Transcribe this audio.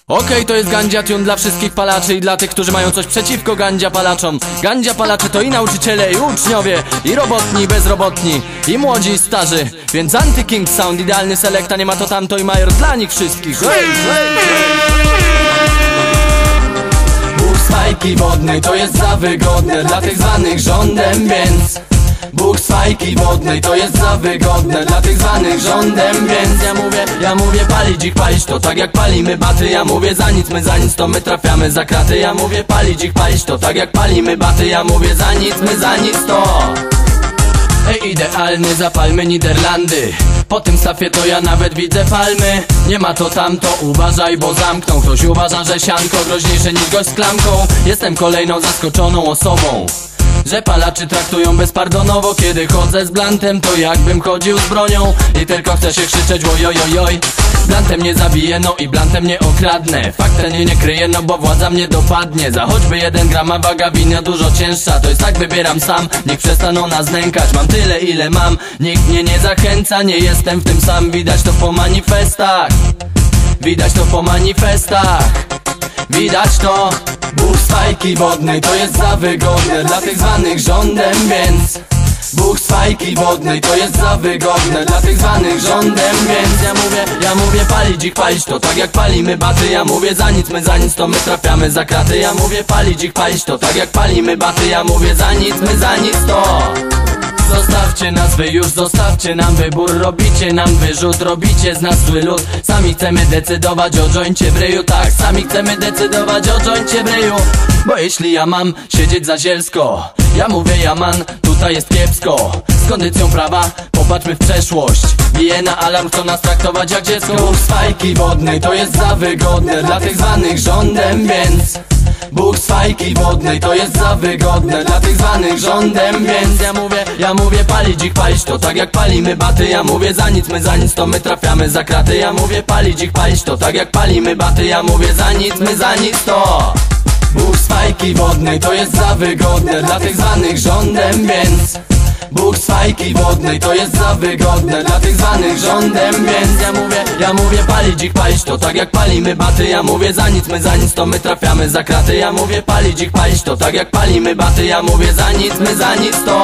Okej, to jest Gandzia Tune dla wszystkich palaczy i dla tych, którzy mają coś przeciwko gandzia palaczom. Gandzia palacze to i nauczyciele, i uczniowie, i robotni, i bezrobotni, i młodzi, i starzy. Więc Anti-King Sound, idealny selekta, nie ma to tamto i major dla nich wszystkich. Bóg z fajki wodnej to jest za wygodne dla tych zwanych rządem, więc Bóg z fajki wodnej to jest za wygodne dla tych zwanych rządem, więc ja mówię palić ich, palić to tak jak palimy baty. Ja mówię za nic, my za nic to my trafiamy za kraty. Ja mówię palić ich, palić to tak jak palimy baty. Ja mówię za nic, my za nic to Ej, idealny, zapalmy Niderlandy. Po tym stafie to ja nawet widzę palmy. Nie ma to tamto, uważaj, bo zamkną. Ktoś uważa, że sianko groźniejsze niż gość z klamką. Jestem kolejną zaskoczoną osobą, że palaczy traktują bezpardonowo. Kiedy chodzę z blantem, to jakbym chodził z bronią i tylko chcę się krzyczeć ojojojoj. Blantem nie zabiję, no i blantem nie okradnę. Fakt ten nie kryję, no bo władza mnie dopadnie. Za choćby 1 gram, a waga wina dużo cięższa. To jest tak, wybieram sam, niech przestaną nas nękać. Mam tyle, ile mam, nikt mnie nie zachęca. Nie jestem w tym sam, widać to po manifestach. Widać to po manifestach. Widać to. Bóg z fajki wodnej to jest za wygodne dla tych zwanych rządem, więc Bóg z fajki wodnej to jest za wygodne dla tych zwanych rządem, więc ja mówię palić ich, palić to tak jak palimy baty. Ja mówię za nic, my za nic to my trafiamy za kraty. Ja mówię palić ich, palić to tak jak palimy baty. Ja mówię za nic, my za nic to Zostawcie nas wy już, zostawcie nam wybór. Robicie nam wyrzut, robicie z nas zły lud. Sami chcemy decydować o joincie w ryju. Tak, sami chcemy decydować o joincie w ryju. Bo jeśli ja mam siedzieć za zielsko, ja mówię Jaman, tutaj jest kiepsko. Z kondycją prawa, popatrzmy w przeszłość. Bije na alarm, chcą nas traktować jak dziecko. Bóg z fajki wodnej to jest za wygodne dla tych zwanych rządem, więc Bóg z fajki wodnej to jest za wygodne dla tych zwanych rządem, więc ja mówię palić ich, palić to tak jak palimy baty. Ja mówię za nic, my za nic to my trafiamy za kraty. Ja mówię palić ich, palić to tak jak palimy baty. Ja mówię za nic, my za nic to Bóg z fajki wodnej to jest za wygodne dla tych zwanych rządem, więc Bóg z fajki wodnej to jest za wygodne dla tych zwanych rządem, więc ja mówię palić ich, palić to tak jak palimy baty. Ja mówię za nic, my za nic to my trafiamy za kraty. Ja mówię palić ich, palić to tak jak palimy baty. Ja mówię za nic, my za nic to